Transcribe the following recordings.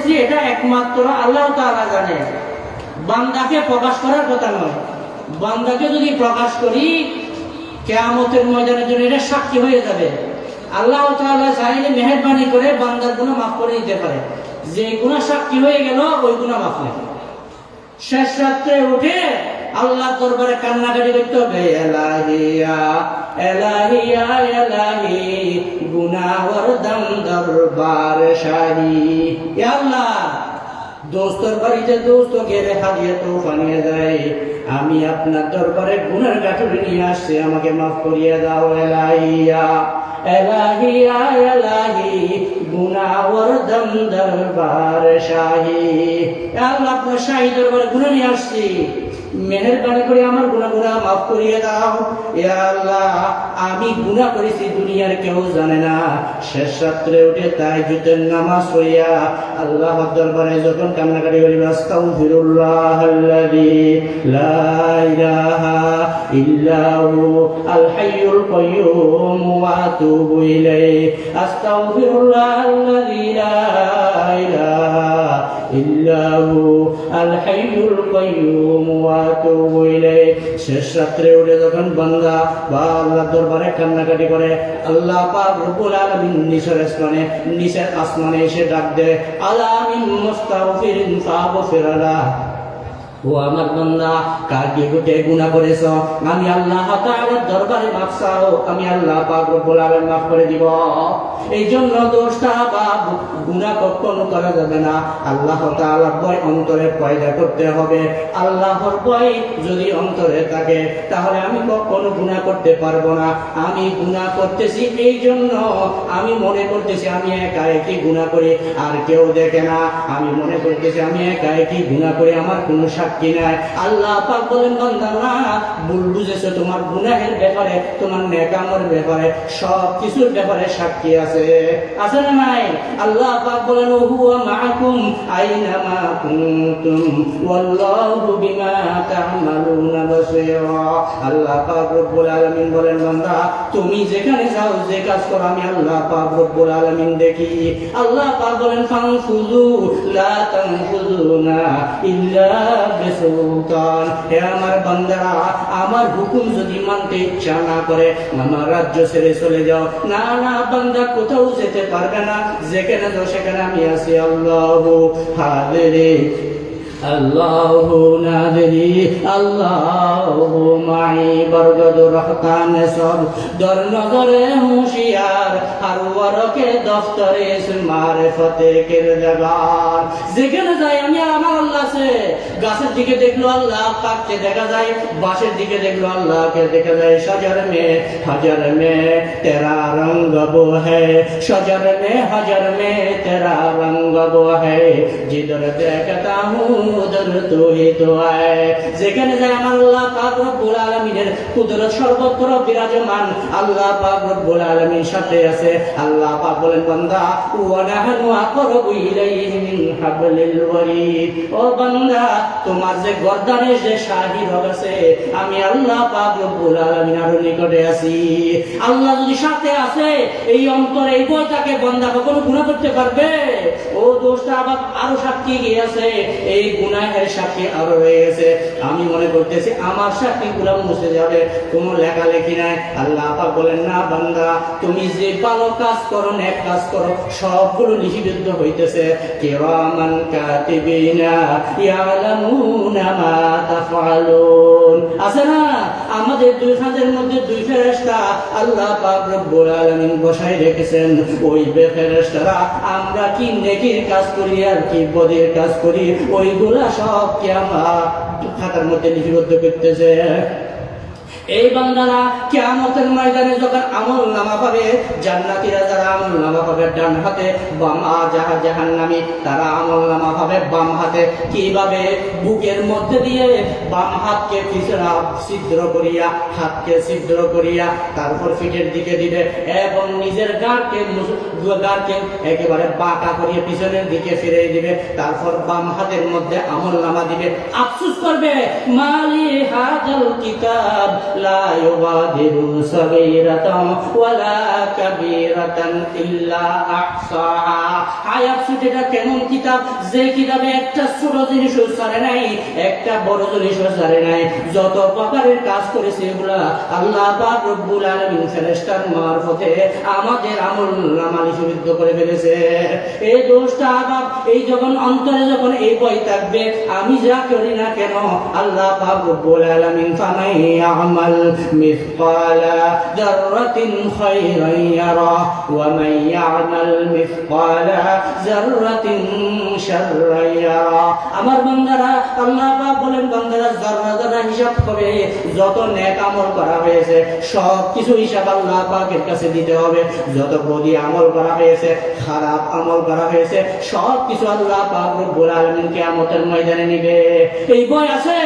করতেছি এটা একমাত্র আল্লাহ তাআলা জানে, বান্দাকে প্রকাশ করার কথা নয়। বান্দাকে যদি প্রকাশ করি কিয়ামতের ময়দানের জন্য এটা সাক্ষী হয়ে যাবে। আল্লাহ তাআলা চাইলে মেহেরবানি করে বান্দার গুনাহ মাফ করে দিতে পারে, যে গুনাহ সাক্ষী হয়ে গেল ওই গুনাহ মাফ নেই। শেষ রাত্রে উঠে আল্লাহ দরবারে কান্নাকাটি করতে হবে, এলাহিয়া এলাহিয়া এলাহি গুনাহর দম দরবার শাহী। ইয়া আল্লাহ, দোস্তর বাড়িতে দোস্ত গেলে হাদিয়া তোফা নিয়ে যায়, আমি আপনার দরবারে গুনার গাঁথুরি নিয়ে আসছি, আমাকে মাফ করিয়ে দাও। এলাহিয়া এলাহিয়া এলাহি গুনাহর দম দরবার শাহী। আল্লাহ, আপনার শাহী দরবারে গুনাহ নিয়ে আসছি, মেহেরবানি করে আমার গুনাহগুলো মাফ করিয়ে দাও। ইয়া আল্লাহ, আমি গুনাহ করেছি দুনিয়ার কেউ জানে না। শেষ রাত্রে উঠে তাহাজ্জুদের নামাজ পড়িয়া আল্লাহর দরবারে যখন কান্নাকাটি করি, আস্তাগফিরুল্লাহাল্লাযী লা ইলাহা ইল্লা হু আল হাইয়ুল কাইয়্যুম ওয়া আতুবু ইলাইহি, আস্তাগফিরুল্লাহাল্লাযী লা ইলাহা ইল্লা হু আল হাইয়ুল কাইয়্যুম ওয়া আতুবু ইলাইহি। শেষ রাত্রে উঠে যখন বান্দা বা আল্লাহর দরবারে কান্নাকাটি করে, আল্লাহ পাক রব্বুল আলামিন নিচের আসমানে এসে ডাক দেয়, আলা মিন মুস্তাগফিরিন ফাগফির লাহ। ও আমার বান্দা, কার কি গুটে গুনাহ করেছো, আমি আল্লাহ তাআলার দরবারে মাফ চাও, আমি আল্লাহ পাক রব্বুল আলামিন মাফ করে দিব। এই জন্য দোষটা বা গুনাহ কখনো করা যাবে না। আল্লাহ তাআলার ভয় অন্তরে পয়দা করতে হবে। আল্লাহর ভয় যদি অন্তরে থাকে তাহলে আমি কখনো গুনাহ করতে পারবো না। আমি গুনাহ করতেছি এই জন্য আমি মনে করতেছি আমি একা একই গুনাহ করি, আর কেউ দেখে না। আমি মনে করতেছি আমি একা একই গুনাহ করি, আমার কোনো সাক্ষী নাই। আল্লাহ পাক বলেন, বান্দা না, ভুল বুঝেছো, তোমার গুনাহের ব্যাপারে, তোমার নেকামর ব্যাপারে, সব কিছুর ব্যাপারে সাক্ষী আছে না নাই? আল্লাহ পাক বলেন, হুয়া মাআকুম আইনামা কুনতুম ওয়াল্লাহু বিমা তা'মালুনা বাসীর। আল্লাহ পাক রব্বুল আলামিন বলেন, বান্দা তুমি যেখানে যাও, যে কাজ করো, আমি আল্লাহ পাক রব্বুল আলামিন দেখি। আল্লাহ পাক বলেন, ফানফুযু লা তানফুযুনা ইল্লা বিসুলতান। হে আমার বান্দারা, আমার হুকুম যদি মানতে ইচ্ছা না করে আমার রাজ্য ছেড়ে চলে যাও। না না বান্দা, কোথাও যেতে পারবে না, যেখানে যাও সেখানে আমি আছি। আল্লাহু হাদিরি আল্লাহু নাদিরি আল্লাহু মাই বরগদ রহতান সব দর নগরে হুশিয়ার আর ওয়ারকে দফতরে মারিফতে কিরদার। যেখানে যাই আমি আমার আল্লাহ আছে। গাছের দিকে দেখলো আল্লাহ পাককে দেখা যায়, বাঁশের দিকে দেখলো আল্লাহকে দেখা যায়। শজর মে তেরা রঙ্গ বো হ্যায়, শজর মে হজর মে তেরা রঙ্গ বো হ্যায়, জিদর দেখতা হুঁ উদর তু হি তো আয়। যেখানে যায় আমার আল্লাহ পাক রব্বুল আলামিনের কুদরত সর্বত্র বিরাজমান। আল্লাহ পাক রব্বুল আলামিন সাথে আছে। আল্লাহ পাক বলেন, বান্দা ওয়া নাহনু আকরাবু ইলাইহি মিন হাবলিল ওয়ারিদ। ও বান্দা, তোমার যে গর্দানে যে শাহী রগ আছে, আমি আল্লাহ পাক রব্বুল আলামিন আরো নিকটে আছি। আল্লাহ যদি সাথে আছে, এই অন্তরে এই বইটাকে বান্দা কখনো গুনাহ করতে পারবে? ও দোষটা আবার আরো সাক্ষী গিয়ে আছে, এই গুনাহের সাক্ষী আরো হয়ে গেছে। আমি মনে করতেছি আমার সাক্ষী গুলা মুছে যাবে, কোনো লেখালেখি নাই। আল্লাহ পাক বলেন, না বান্দা, তুমি যে ভালো কাজ করো, নেক কাজ করো, সবগুলো লিপিবদ্ধ হইতেছে। কিরামান কাতিবিনা ইয়ালামুনা মা তাফআলুন। আছে না, আমাদের দুই হাতের মধ্যে দুই ফেরেশতা আল্লাহ পাক রব্বুল আলামিন বসায় রেখেছেন। ওই ফেরেশতারা আমরা কি নেকির কাজ করি আর কি বদের কাজ করি, ওইগুলা সব কি আমার খাতার মধ্যে লিপিবদ্ধ করতেছে। এই বান্দারা কিয়ামতের ময়দানে যখন আমল নামা পাবে, জান্নাতীরা যারা আমল নামা পাবে ডান হাতে, জাহান্নামী তারা আমল নামা পাবে বাম হাতে। কিভাবে? বুকের মধ্যে দিয়ে বাম হাতকে পিছনে ছিদ্র করিয়া, হাতকে ছিদ্র করিয়া তারপর পিঠের দিকে দিবে এবং নিজের গাড়কে একেবারে বাঁকা করিয়ে পিছনের দিকে ফিরে দিবে। তারপর বাম হাতের মধ্যে আমল নামা দিবে। আফসোস করবে, মালি হাদাল কিতাব লা ইউগাদিরু সাগীরাতান ওয়ালা কাবীরাতান ইল্লা আহসাহা। আফসোস, এটা কেমন কিতাব কিতাব, যে কিতাবে একটা ছোট জিনিসও ছাড়ে নাই, একটা বড় জিনিসও ছাড়ে নাই। যত প্রকারের কাজ করেছে এগুলা আল্লাহ পাক রব্বুল আলামিন ফেরেশতার মারফতে আমাদের আমলনামা লিপিবদ্ধ করে ফেলেছে। এই দোষটা আবার এই যখন অন্তরে যখন এই ভয় থাকবে, আমি যা করি না কেন আল্লাহ পাক রব্বুল আলামিন ফামান ইয়ামাল মিসকালা যাররাতিন খায়রান ইয়ারা ওয়া মান ইয়ামাল মিসকালা যাররাতিন শাররান ইয়ারা। আমার বান্দারা, আল্লাহ পাক বলেন বান্দারা যারা যারা হিসাব করে, যত নেক আমল করা হয়েছে সব কিছু হিসাব আল্লাহ পাকের কাছে দিতে হবে। যত বদি আমল করা হয়েছে, খারাপ আমল করা হয়েছে, সব কিছু আল্লাহ পাক রব্বুল আলামিন কিয়ামতের ময়দানে নিবে। এই বই আছে,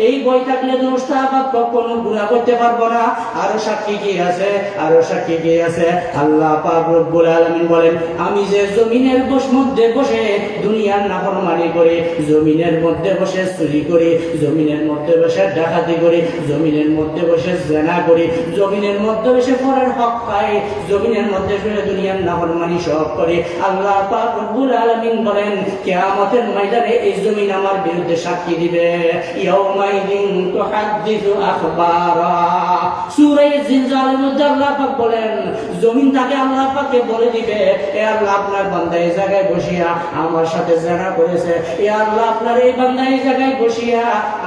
এই বই থাকলে দোষটা আবার কখনো গুনাহ করতে পারবো না। আরো সাক্ষী কি আছে, আরো সাক্ষী কি আছে? আল্লাহ পাক রব্বুল আলামিন বলেন, আমি যে জমিনের মধ্যে বসে দুনিয়ার নাফরমানি করি, জমিনের মধ্যে বসে চুরি করি, জমিনের মধ্যে বসে ডাকাতি করি, জমিনের মধ্যে বসে জেনা করি, জমিনের মধ্যে বসে পরের হক খাই, জমিনের মধ্যে বসে দুনিয়ার নাফরমানি সব করি, আল্লাহ পাক রব্বুল আলামিন বলেন কিয়ামতের ময়দানে এই জমিন আমার বিরুদ্ধে সাক্ষী দিবে। ইয়াউমাইদিন তুহাদ্দিসু আখবারা। সূরা জিলজালের মধ্যে আল্লাহ পাক বলেন, জমিন তাকে আল্লাহ পাককে বলে দিবে, এ আল্লাহ আপনার বান্দা এই জায়গায় বসিয়া আমার সাথে জেনা করেছে, এ আল্লাহ আপনার এই বান্দা এই জায়গায় বসিয়া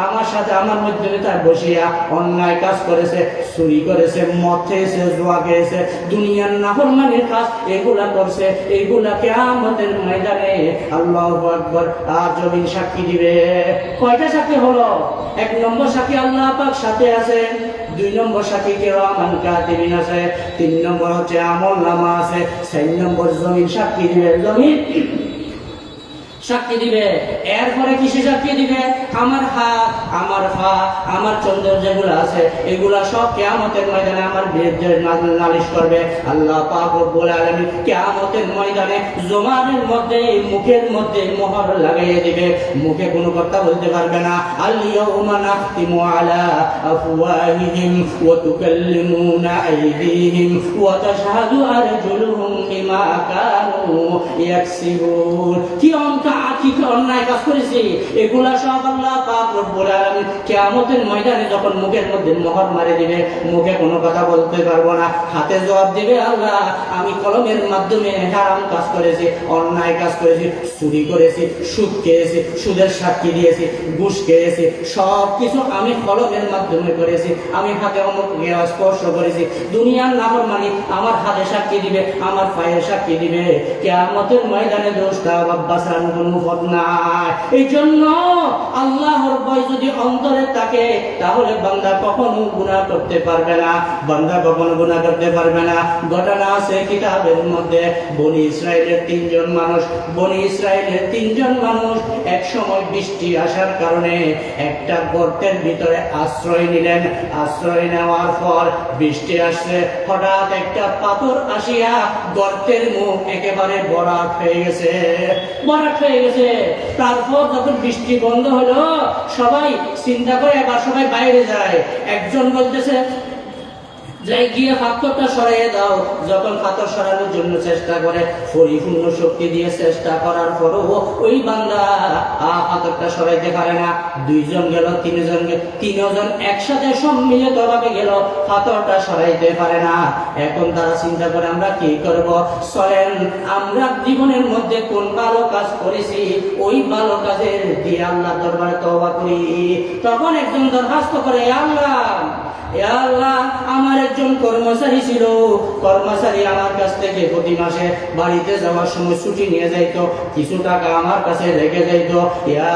আমার সাথে আমার মধ্যে তার বসিয়া অন্যায় কাজ করেছে, চুরি করেছে, মদ খেয়েছে, জুয়া খেয়েছে, দুনিয়ার নাফরমানির কাজ এগুলা করছে। এগুলা কিয়ামতের ময়দানে আল্লাহু আকবার আর জমিন সাক্ষী দিবে। কয়টা সাক্ষী হলো? এক নম্বর সাক্ষী আল্লাহ পাক সাথে আছে, দুই নম্বর সাক্ষী কিরামান কাতিবিন আছে, তিন নম্বর হচ্ছে আমলনামা আছে, চার নম্বর জমিন সাক্ষী দিবে। জমিন সাক্ষী দিবে। এরপরে কিসে সাক্ষী দিবে? আমার হাত, আমার পা, আমার চন্দ্র যেগুলো আছে এগুলা সব কিয়ামতের ময়দানে আমার বিরুদ্ধে নালিশ করবে। আল্লাহ পাক রব্বুল আলামিন কিয়ামতের ময়দানে জমানের মধ্যে, মুখের মধ্যে মোহর লাগাইয়ে দিবে, মুখে কোনো কথা বলতে পারবে না। আল ইয়াউমা নাখতিমু আলা আফওয়াহিহিম ওয়া তুকাল্লিমুনা আইদিহিম ওয়া তাশহাদু আরজুলুহুম বিমা কানু ইয়াকসিবুন। কি অন্যায় কাজ করেছি এগুলা সব আল্লাহ পাক রব্বুল আলামিন কিয়ামতের ময়দানে যখন মুখের মধ্যে মোহর মারে দিবে, মুখে কোনো কথা বলতে পারবো না, হাতে জবাব দিবে, আল্লাহ আমি কলমের মাধ্যমে হারাম কাজ করেছি, অন্যায় কাজ করেছি, চুরি করেছি, সুদ খেয়েছি, সুদের সাক্ষী দিয়েছি, ঘুষ খেয়েছি, সব কিছু আমি কলমের মাধ্যমে করেছি, আমি হাতে অমুক স্পর্শ করেছি। দুনিয়ার নাফরমানি আমার হাতে সাক্ষী দিবে, আমার পায়ে সাক্ষী দিবে। কিয়ামতের ময়দানে দোষটা বাসার কোনো পথ নাই। এই জন্য আল্লাহর ভয় যদি অন্তরে থাকে তাহলে বান্দা কখনো গুনাহ করতে পারবে না, বান্দা কখনো গুনাহ করতে পারবে না। ঘটনা আছে কিতাবের মধ্যে, বনি ইসরায়েলের তিনজন মানুষ এক সময় বৃষ্টি আসার কারণে একটা গর্তের ভিতরে আশ্রয় নিলেন। আশ্রয় নেওয়ার পর বৃষ্টি আসছে, হঠাৎ একটা পাথর আসিয়া গর্তের মুখ একেবারে ভরাট হয়ে গেছে। তারপর যখন বৃষ্টি বন্ধ হলো, সবাই চিন্তা করে এবার সবাই বাইরে যায়। একজন বলতেছে যাই গিয়ে পাথরটা সরাইয়ে দাও। যখন পাথর সরানোর জন্য চেষ্টা করে, পরিপূর্ণ শক্তি দিয়ে চেষ্টা করার পরও ওই বান্দা পাথরটা সরাইতে পারে না। দুইজন গেল, তিনজন একসাথে সম্মিলিত ভাবে গেল, পাথরটা সরাইতে পারে না। এখন তারা চিন্তা করে আমরা কি করব? চলেন আমরা জীবনের মধ্যে কোন ভালো কাজ করেছি ওই ভালো কাজের দিয়ে আল্লাহ দরবারে তওবা করি। তখন একজন দরখাস্ত করে, আল্লাহ আমার একজন কর্মচারী ছিল, কর্মচারী আমার কাছ থেকে প্রতি মাসে বাড়িতে যাওয়ার সময় ছুটি নিয়ে যাইত, কিছু টাকা আমার কাছে রেখে যাইত।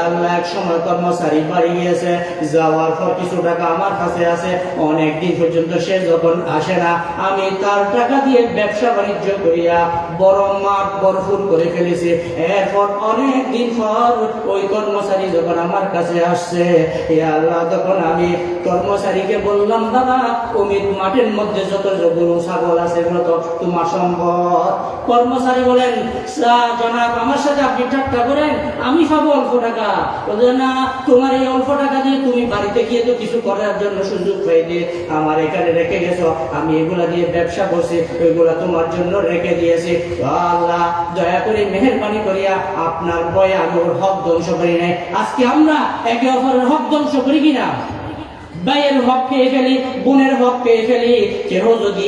আল্লাহ এক সময় কর্মচারী বাড়ি গিয়েছে, যাওয়ার পর কিছু টাকা আমার কাছে আছে, অনেকদিন পর্যন্ত সে যখন আসে না, আমি তার টাকা দিয়ে ব্যবসা বাণিজ্য করিয়া বড় মাঠ ভরপুর করে ফেলেছি। এরপর অনেক দিন পর ওই কর্মচারী যখন আমার কাছে আসছে, আল্লাহ তখন আমি কর্মচারীকে বললাম, বাবা অমিত মাঠের খামারের মধ্যে যত গরু ছাগল আছে এগুলো তো তোমার সম্পদ। কর্মচারী বলেন, জনাব আমার সাথে আপনি ঠাট্টা করেন, আমি পাবো অল্প টাকা। বলছে না, তোমার এই অল্প টাকা দিয়ে তুমি বাড়িতে গিয়ে তো কিছু করার জন্য সুযোগ পাইলে আমার এখানে রেখে গেছো, আমি এগুলা দিয়ে ব্যবসা করছি, ওইগুলা তোমার জন্য রেখে দিয়েছি। আল্লাহ দয়া করে মেহেরবানি করিয়া আপনার ভয়ে আমি ওর হক ধ্বংস করি নাই। আজকে আমরা একে অপরের হক ধ্বংস করি কিনা? ভাইয়ের হক পেয়ে ফেলি, বোনের হক পেয়ে ফেলি। কেহ যদি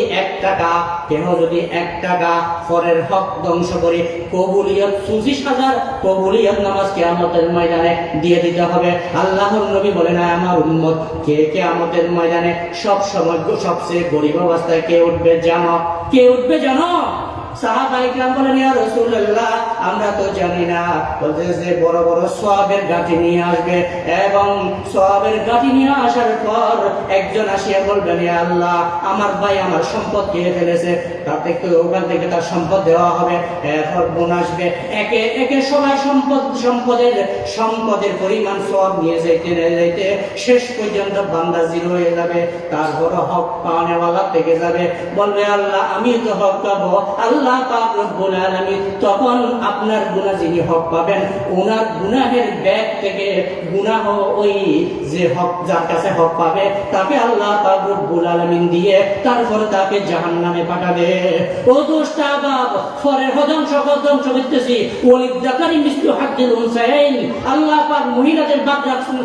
এক টাকা পরের হক ধ্বংস করে, কবুলিয়ত 25,000 কবুলিয়ত নামাজ কিয়ামতের ময়দানে দিয়ে দিতে হবে। আল্লাহর নবী বলেন, আমার উম্মত কে কিয়ামতের ময়দানে সবচেয়ে গরিব অবস্থায় কে উঠবে জানো? সাহাবায়ে কেরাম বলেন, ইয়া রাসূলুল্লাহ আমরা তো জানি না। বলতে যে বড় বড় সওয়াবের গাঁটি নিয়ে আসবে, এবং সওয়াবের গাঁটি নিয়ে আসার পর একজন আসিয়া বলবেন, ইয়া আল্লাহ আমার ভাই আমার সম্পদ খেয়ে ফেলেছে, ওখান থেকে তার সম্পদ দেওয়া হবে। এরপর বোন আসবে, একে একে সবাই সম্পদের পরিমাণ সওয়াব নিয়ে যাইতে শেষ পর্যন্ত বান্দা জিরো হয়ে যাবে। তারপর হক পাওয়ানেওয়ালা থেকে যাবে, বলবে আল্লাহ আমি তো হক পাবো। আল্লাহ পাক রব্বুল আলামিন তখন আপনার গুনাহ যিনি হক পাবেন, ওনার গুনাহের ব্যাগ থেকে গুনাহ ওই যে হক যার কাছে হক পাবে তাকে আল্লাহ পাক রব্বুল আলামিন দিয়ে তারপরে তাকে জাহান্নামে পাঠাবে। ও দোস্তা বাপ, ফরের ধ্বংস করতেছি, ওয়ালিদ যাকারি মিসলু হাজ্জিল উনসায়াইন। আল্লাহ পাক মহিলাদের বাদ রাখছেন,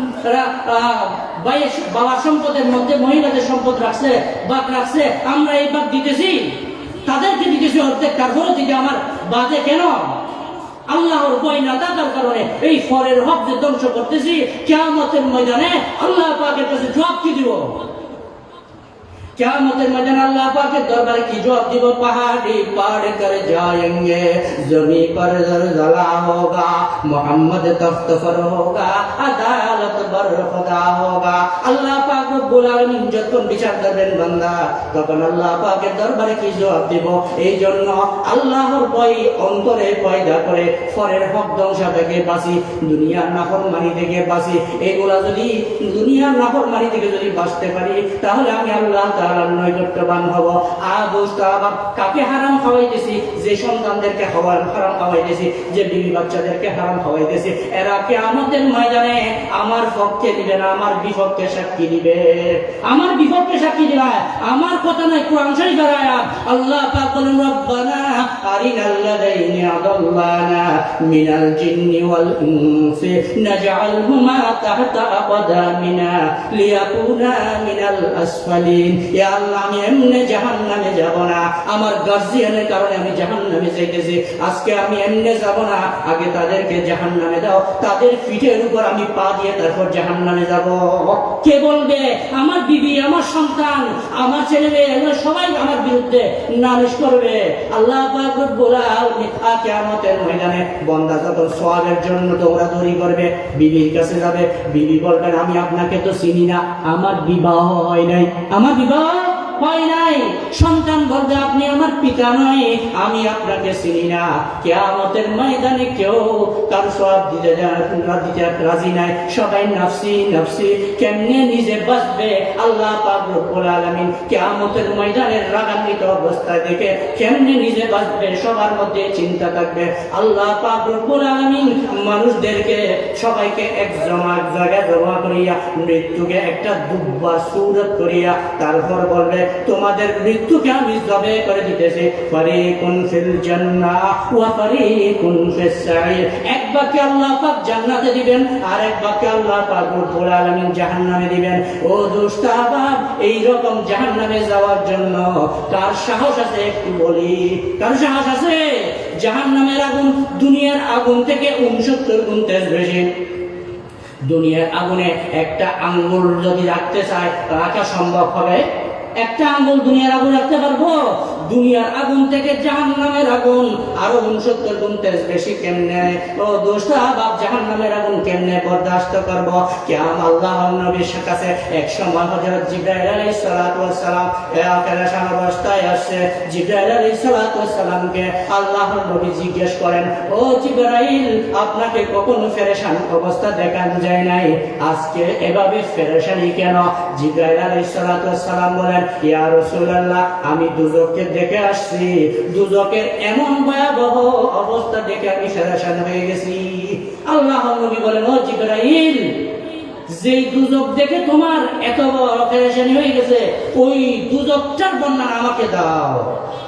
বাবার সম্পদের মধ্যে মহিলাদের সম্পদ রাখছে, আমরা এই বাদ দিতেছি, তাদেরকে দিতেছি অর্ধেক, তারপরে দিতে আমার বাদে কেন? আল্লাহর ভয় না থাকার কারণে এই ফরের হক যে ধ্বংস করতেছি, কিয়ামতের ময়দানে আল্লাহ পাকের কাছে জবাব কি দিব? কিয়ামতের ময়দানে আল্লাহ পাকের দরবারে কি জবাব দিব? পাহাড়ি পার করে जाएंगे, जमी पर जलजला होगा, मोहम्मद तख्त पर होगा, अदालत बर खुदा होगा। আল্লাহ পাক রব্বুল আলামিন যখন বিচার করবেন বান্দা, তখন আল্লাহ পাকের দরবারে কি জবাব দিব? এই জন্য আল্লাহর ভয় অন্তরে পয়দা করে ফরের হক ধ্বংস থেকে বাঁচি, দুনিয়ার নাফরমানি থেকে বাঁচি। এগুলা যদি দুনিয়ার নাফরমানি থেকে যদি বাঁচতে পারি, তাহলে আমি আল্লাহ তাআলার নৈকট্যবান হব। কাকে হারাম খাওয়াইতেছি? যে সন্তানদেরকে হারাম খাওয়াইতেছি, যে বিবি বাচ্চাদেরকে হারাম খাওয়াইতেছি, এরা কিয়ামতের ময়দানে আমার পক্ষে দিবে না, আমার বিপক্ষে সাক্ষী দিবে। আমার বিপক্ষে সাক্ষী দিবে, আমার কথা নয়, কোরআন শরীফের আয়াত। আল্লাহ পাক বলেন, রব্বানা আরিনাল লাযাইনি আদাল্লানা মিনাল জিন্নি ওয়াল ইনসি নাজআলহুমা তাহতা আকদামিনা লিয়াকুনা মিনাল আসফালিন। ইয়া আল্লাহ আমি এমনি জাহান্নামে যাব না, আমার গার্জিয়ানের কারণে আমি জাহান্নামে যাইতেছি। আজকে আমি এমনি যাব না, আগে তাদেরকে জাহান্নামে দাও, তাদের পিঠের উপর আমি পা দিয়ে তারপর জাহান্নামে যাব। কে বলবে? আমার বিবি, আমার সন্তান, আমার ছেলে মেয়ে, এগুলো সবাই আমার বিরুদ্ধে নালিশ করবে। আল্লাহ পাক রব্বুল আলামিন কিয়ামতের ময়দানে বান্দা যখন সওয়াবের জন্য দৌড়াদৌড়ি করবে, বিবির কাছে যাবে, বিবি বলবেন আমি আপনাকে তো চিনি না, আমার বিবাহ হয় নাই, আমার বিবাহ হয় নাই। সন্তান বলবে আপনি আমার পিতা নয়, আমি আপনাকে চিনি না। কিয়ামতের ময়দানে কেউ কার সওয়াব দিতে রাজি নাই, সবাই নাফসি নাফসি। কেমনে নিজে বাঁচবে আল্লাহ পাক রব্বুল আলামিন কিয়ামতের ময়দানের রাগান্বিত অবস্থায় দেখে কেমনে নিজে বাঁচবে সবার মধ্যে চিন্তা থাকবে। আল্লাহ পাক রব্বুল আলামিন মানুষদেরকে সবাইকে এক জায়গায় জমা করিয়া মৃত্যুকে একটা দুব্বা সূরত করিয়া তারপর বলবে তোমাদের মৃত্যুকে আমি জবে করে দিতেছি, ফারিকুন ফিল জান্নাহ ওয়া ফারিকুন ফিস সাঈর। এক বাক্যে আল্লাহ পাক জান্নাতে দিবেন, আর এক বাক্যে আল্লাহ পাক রব্বুল আলামিন জাহান্নামে দিবেন। ও দোস্ত আবাব, এই রকম জাহান্নামে যাওয়ার জন্য কার সাহস আছে একটু বলি? কার সাহস আছে? জাহান্নামের আগুন দুনিয়ার আগুন থেকে 69 গুণ তেজ বেশি। দুনিয়ার আগুনে একটা আঙ্গুল যদি রাখতে চায়, রাখা সম্ভব হবে? একটা আঙ্গুল দুনিয়ার আগুন রাখতে পারবো? দুনিয়ার আগুন থেকে জাহান্নামের আগুন আরো 69 গুণ তেজ বেশি। কেমনে ও দোস্ত আবাব জাহান্নামের আগুন কেমনে বরদাস্ত করব? কিয়াম আল্লাহর নবীর কাছে এক সময় হযরত জিবরাইল আলাইহিস সালাতু ওয়াস সালাম পেরেশান অবস্থায় আসে। জিবরাইল আলাইহিস সালাতু ওয়াস সালামকে আল্লাহর নবী জিজ্ঞেস করেন, ও জিবরাইল আপনাকে কখনো পেরেশান অবস্থা দেখানো যায় নাই, আজকে এভাবে পেরেশানি কেন? জিবরাইল আলাইহিস সালাতু ওয়াস সালাম বলেন, ইয়া রাসূলুল্লাহ, আমি দুজককে দেখে আসছি, দুজকের এমন ভয়াবহ অবস্থা দেখে আমি সেরেশান হয়ে গেছি। আল্লাহর নবী বলেন, ও জিবরাইল, যে দুজক দেখে তোমার এত বড় পেরেশানি হয়ে গেছে, ওই দুজকটার বর্ণনা আমাকে দাও।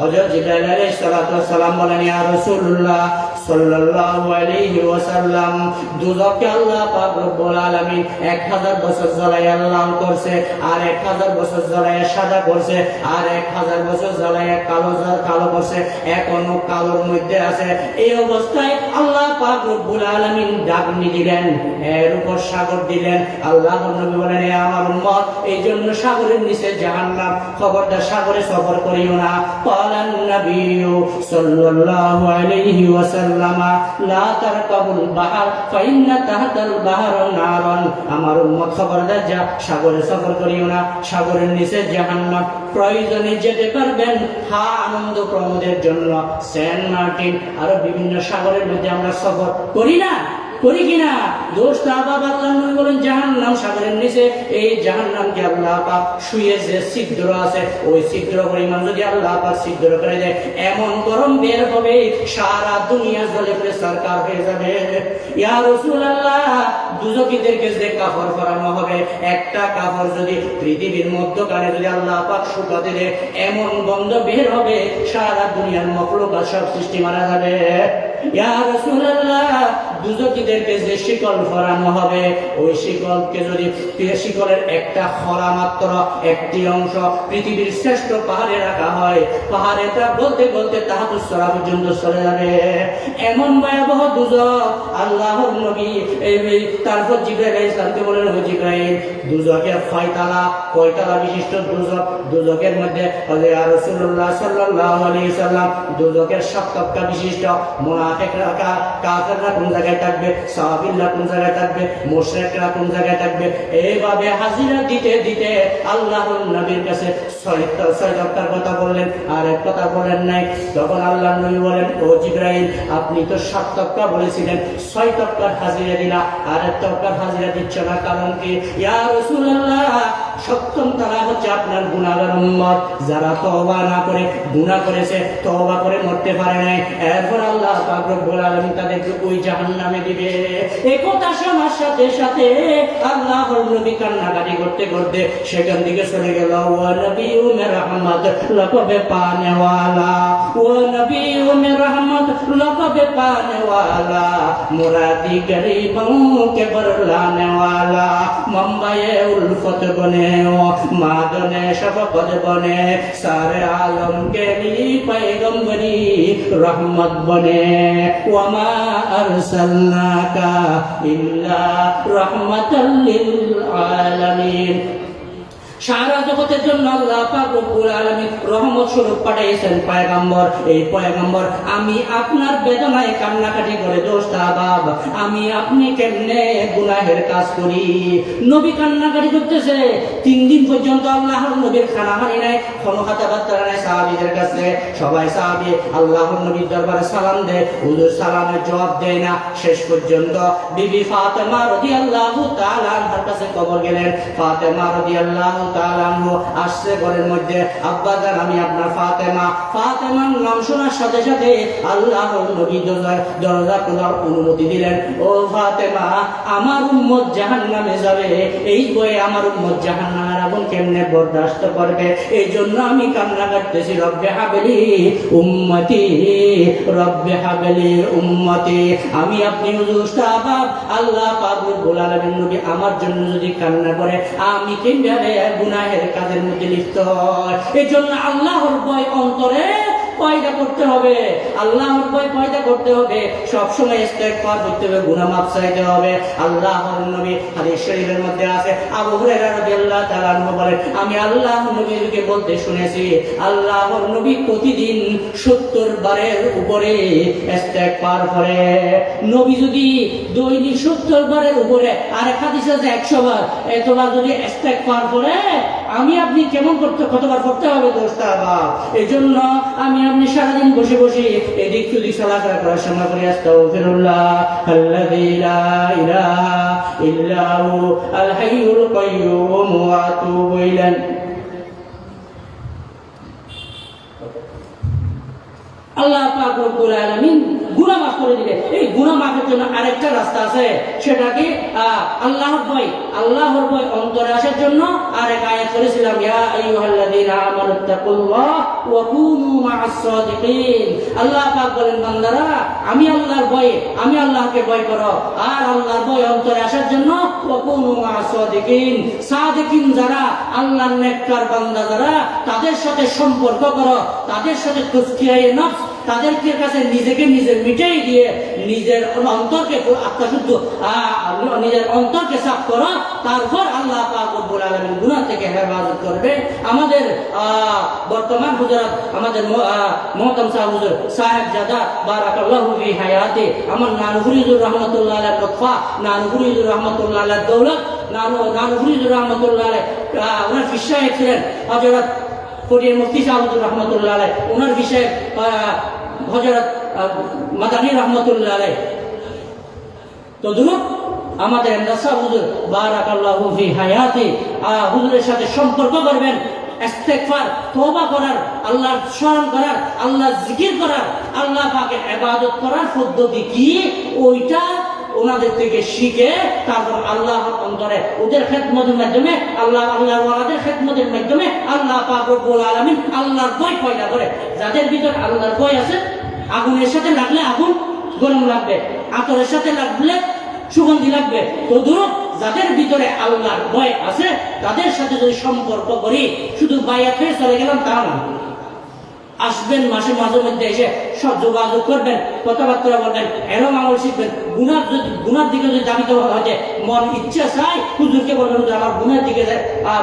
হযরত জিবরাইল আলাইহিস সালাতু ওয়াস সালাম বলেন, ইয়া রাসূলুল্লাহ সাল্লাল্লাহু আলাইহি ওয়াসাল্লাম, দুজককে আল্লাহ পাক রব্বুল আলামিন 1000 বছর জ্বালায়া লাল করছে, আর 1000 বছর জ্বালায়া সাদা করছে, আর 1000 বছর জ্বালায়া কালো করছে, এখনো কালোর মধ্যে আছে। এই অবস্থায় আল্লাহ পাক রব্বুল আলামিন ডাকনি দিলেন, এর উপর সাগর দিলেন। আল্লাহর নবী বলেন, এ আমার উম্মত, এই জন্য সাগরের নিচে জাহান্নাম, খবরদার সাগরে সফর করিও না। ক্বালান নবিয়্যু সাল্লাল্লাহু আলাইহি ওয়াসাল্লাম, লা তারকাবুল বাহর ফাইন্না তাহতাল বাহর নারন। আমার উম্মত, খবরদার যা সাগরে সফর করিও না, সাগরের নিচে জাহান্নাম। প্রয়োজনে যেতে পারবেন আনন্দ প্রমোদের জন্য সেন্ট মার্টিন আরো বিভিন্ন সাগরের মধ্যে আমরা সফর করি না, করি কিনা? দোস্ত আল্লাহ নবী বলেন, জাহান্নাম সাগরের নিচে, এই জাহান্নামকে আল্লাহ পাক শুয়ে যে ছিদ্র আছে, ওই ছিদ্র পরিমাণ যদি আল্লাহ পাক ছিদ্র করে দেয়, এমন গরম বের হবে সারা দুনিয়া জ্বলে পড়ে সরকার হয়ে যাবে। ইয়া রাসূলুল্লাহ, দুজকিদেরকে যে কাফর করানো হবে, একটা কাফর যদি পৃথিবীর মধ্যখানে যদি আল্লাহ পাক শুকাতে দেয়, এমন গন্ধ বের হবে সারা দুনিয়ার মখলুকাত সব সৃষ্টি মারা যাবে। ইয়া রাসূলুল্লাহ, দুজকিদেরকে যে শিকল ফরানো হবে, ওই শিকলকে যদি শিকলের একটা খরা মাত্র একটি অংশ পৃথিবীর শ্রেষ্ঠ পাহাড়ে রাখা হয়, পাহাড়েটা বলতে বলতে তাহাতুস সরা পর্যন্ত চলে যাবে। এমন ভয়াবহ দুজক। আল্লাহর নবী তারপর জিবরাইল আলাইহিস সালামকে বলেন, ও জিবরাইল, দুজকের কয়তলা বিশিষ্ট দুজক? দুজকের মধ্যে ইয়া রাসূলুল্লাহ সাল্লাল্লাহু আলাইহি সাল্লাম, দুজকের 7 তবকা বিশিষ্ট। মুনাফিকরা, কাফেররা কোন জায়গায় থাকবে, সাহাবীরা কোন জায়গায় থাকবে, মুশরিকরা কোন জায়গায় থাকবে, এইভাবে হাজিরা দিতে দিতে আল্লাহর নবীর কাছে 6 তবকার কথা বললেন, আর এক কথা বলেন নাই। তখন আল্লাহর নবী বলেন, ও জিবরাইল, আপনি তো 7 তবকা বলেছিলেন, 6 তবকার হাজিরা দিলা, আর এক তবকার হাজিরা দিচ্ছ না, কারণ কি? ইয়া রাসূলুল্লাহ, 7ম তারা হচ্ছে আপনার গুনাহগার উম্মত, যারা তওবা না করে গুনাহ করেছে, তওবা করে মরতে পারে নাই, এরপর আল্লাহ পাক রব্বুল আলামিন তাদেরকে ওই জাহান্নামে দিবে। এই কথা শোনার সাথে সাথে আল্লাহর নবী কান্নাকাটি করতে করতে সেখান থেকে চলে গেল। ওয়া নবিয়্যু মির রাহমাত লাকাবে পানে ওয়ালা, ওয়া নবিয়্যু মির রাহমাত লাকাবে পানে ওয়ালা, মুরাদি গরিবों के बरलाने वाला, मुंबई उल्फत बने हो, मादने शफकत बने, सारे आलम के लिए पैगंबरी रहमत बने, वमा अरसलनाका इल्ला रहमतल लिल आलमीन। সারা জগতের জন্য আল্লাহ পাক রব্বুল আলামিন রহমত স্বরূপ পাঠিয়েছেন পয়গম্বর। এই পয়গম্বর আমি আপনার বেদনায় কান্নাকাটি করে, দোস্ত আহবাব, আমি আপনি কেমনে গুনাহের কাজ করি। নবী কান্নাকাটি করতেছে, 3 দিন পর্যন্ত আল্লাহর নবীর খানা হানি নাই, কোনো কথাবার্তা নাই সাহাবীদের কাছে। সবাই সাহাবী আল্লাহর নবীর দরবারে সালাম দেয়, হুজুর সালামের জবাব দেয় না। শেষ পর্যন্ত বিবি ফাতেমা রাদিয়াল্লাহু তাআলা আনহার কাছে খবর গেলেন। ফাতেমা রাদিয়াল্লাহু তাআলা আনহু আসছে ঘরের মধ্যে, আব্বা জান, আমি আপনার ফাতেমা। ফাতেমার নাম শোনার সাথে সাথে আল্লাহর নবী দরজা খোলার অনুমতি দিলেন। ও ফাতেমা, আমার উম্মত জাহান্নামে যাবে, এই বয়ে আমার উম্মত জাহান্নামের আগুন কেমনে বরদাস্ত করবে? এই জন্য আমি কান্না করতেছি, রব্বে হাবলি উম্মতি, রব্বে হাবলি উম্মতি। আমি আপনি হুজুর আল্লাহ পাক রব্বুল আলামিন নবী আমার জন্য যদি কান্না করে, আমি কিভাবে গুনাহের কাজের মধ্যে লিপ্ত হয়? এই জন্য আল্লাহর ভয় অন্তরে পয়দা করতে হবে, আল্লাহর ভয় পয়দা করতে হবে, সবসময় ইস্তেগফার করতে হবে, গুনাহ মাফ চাইতে হবে। আল্লাহর নবী হাদিস শরীফের মধ্যে আছে, আবু হুরায়রা রাদিয়াল্লাহু তাআলা আনহু বলেন, আমি আল্লাহর নবীকে বলতে শুনেছি, আল্লাহর নবী প্রতিদিন 70 বারের উপরে ইস্তেগফার করে। নবী যদি দৈনিক 70 বারের উপরে, আর এক হাদিসে আছে 100 বার, এতবার যদি ইস্তেগফার করে, আমি আপনি কেমন কতবার করতে হবে দোস্ত আহবাব? এই জন্য আমি আপনি সারাদিন বসে বসে এদিক সেদিক চলাফেরা করার সময় করে আস্তাগফিরুল্লাহ আল্লাযী লা ইলাহা ইল্লা হু আল হাইয়ুল কাইয়্যুম ওয়া আতুবু ইলাইহি। আল্লাহ পাক রব্বুল আলামিন গুনাহ মাফ করে দিবে। এই গুনাহ মাফের জন্য আরেকটা রাস্তা আছে, সেটা কি আল্লাহর ভয় অন্তরে আসার জন্য আরেক আয়াত করেছিলাম, ইয়া আইয়ুহাল্লাযীনা আমানুত্তাকুল্লাহ ওয়া কুনু মা'আস সাদিকিন। আল্লাহ পাক বলেন, বান্দারা আমি আল্লাহকে ভয় করো, আর আল্লাহর ভয় অন্তরে আসার জন্য ওয়া কুনু মা'আস সাদিকিন, সাদিকিন যারা আল্লাহর নেককার বান্দা যারা, তাদের সাথে সম্পর্ক করো, তাদের সাথে তাজকিয়ায়ে নফস, তাদেরকে কাছে নিজেকে মিটাই দিয়ে নিজের অন্তরকে আত্মশুদ্ধ নিজের অন্তরকে সাফ করো, তারপর আল্লাহ পাক রব্বুল আলামিন গুনাহ থেকে হেফাজত করবে। আমাদের বর্তমান হুজুরাত, আমাদের মুহতারাম হুজুর সাহেবজাদা বারাকাল্লাহু ফি হায়াতি, আমার নানুপুরি হুজুর রাহমাতুল্লাহ আলাইহি লতফা, নানুপুরি হুজুর রাহমাতুল্লাহ আলাইহি দৌলত, নানুপুরি হুজুর রাহমাতুল্লাহ আলাইহি ওনার ফিসাহেব ছিলেন হযরত ফরিদ মুফতি সাহেব হুজুর রাহমাতুল্লাহ আলাইহি, ওনার বিষয়ে হযরত মাদানী রাহমাতুল্লাহ আলাইহি। তো দুরূপ আমাদের নাসা হুজুর বারাকাল্লাহু ফি হায়াতি, হুজুরের সাথে সম্পর্ক করবেন, ইস্তেগফার, তওবা করার, আল্লাহর স্মরণ করার, আল্লাহর জিকির করার, আল্লাহ পাকের ইবাদত করার পদ্ধতি কি, ওইটা ওনাদের থেকে শিখে তারপর আল্লাহর অন্তরে ওদের খেদমতের মাধ্যমে আল্লাহর ওয়ালাদের খেদমতের মাধ্যমে আল্লাহ পাক রব্বুল আলামিন আল্লাহর ভয় পয়দা করে। যাদের ভিতর আল্লাহর ভয় আছে, আগুনের সাথে লাগলে আগুন গরম লাগবে, আতরের সাথে লাগলে সুগন্ধি লাগবে। তো দূর যাদের ভিতরে আল্লাহর ভয় আছে, তাদের সাথে যদি সম্পর্ক করি, শুধু বায়াত হয়ে চলে গেলাম তা না, আসবেন মাঝে মধ্যে এসে সব যোগাযোগ করবেন, কথাবার্তা বলবেন, এরম আমল শিখবেন। গুনার দিকে যদি দাবি দেওয়া হয়, মন ইচ্ছা চাই, হুজুরকে বলবেন হুজুর আমার গুনার দিকে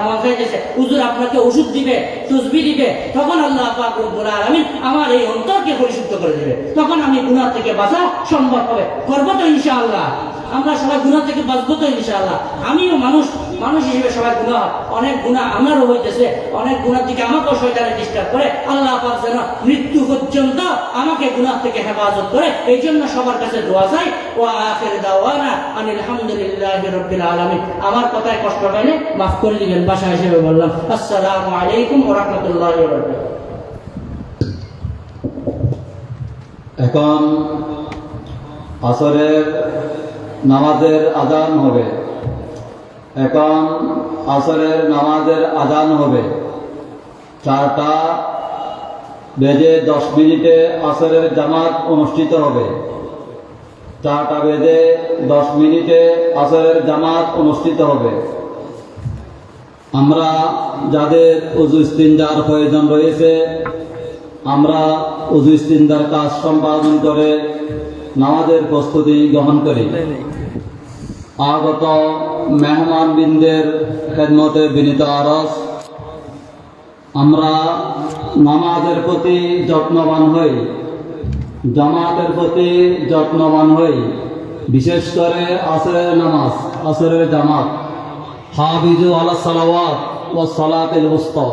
মন চাইতেছে, হুজুর আপনাকে ওষুধ দিবে, তসবি দিবে, তখন আল্লাহ পাক রব্বুল আলামিন আমার এই অন্তরকে পরিশুদ্ধ করে দেবে, তখন আমি গুনার থেকে বাঁচা সম্ভব হবে। করবো তো ইনশাআল্লাহ, আমরা সবাই গুনাহ থেকে বাঁচবো তো ইনশাআল্লাহ। আমিও মানুষ হিসেবে সবাই গুনাহ, অনেক গুনাহ আমারও হইতেছে, অনেক গুনাহ থেকে আমাকেও শয়তানে ডিস্টার্ব করে। আল্লাহ পাক যেন মৃত্যু পর্যন্ত আমাকে গুনাহ থেকে হেফাজত করে, এই জন্য সবার কাছে দোয়া চাই। ওয়া আখির দাওয়ানা আনিল হামদুলিল্লাহি রাব্বিল আলামিন। আমার কথায় কষ্ট পাইলে মাফ করে দিবেন, ভাষা হিসেবে বললাম। আসসালামু আলাইকুম ওয়া রাহমাতুল্লাহি ওয়া বারাকাতুহু। এখন আসরের নামাজের আজান হবে। এখন আসরের নামাজের আজান হবে 4:10 আসরের জামাত অনুষ্ঠিত হবে। 4:10 আসরের জামাত অনুষ্ঠিত হবে। আমরা যাদের উযু ইস্তিনজার প্রয়োজন রয়েছে, আমরা উযু ইস্তিনজার কাজ সম্পাদন করে নামাজের প্রস্তুতি গ্রহণ করি। আগত মেহমানবৃন্দের খেদমতে বিনীত আরজ, আমরা নামাজের প্রতি যত্নবান হই, জামাতের প্রতি যত্নবান হই, বিশেষ করে আসরের নামাজ, আসরের জামাত। হাফিজু আলাস সালাওয়াত ওয়াস সালাতিল উসতা।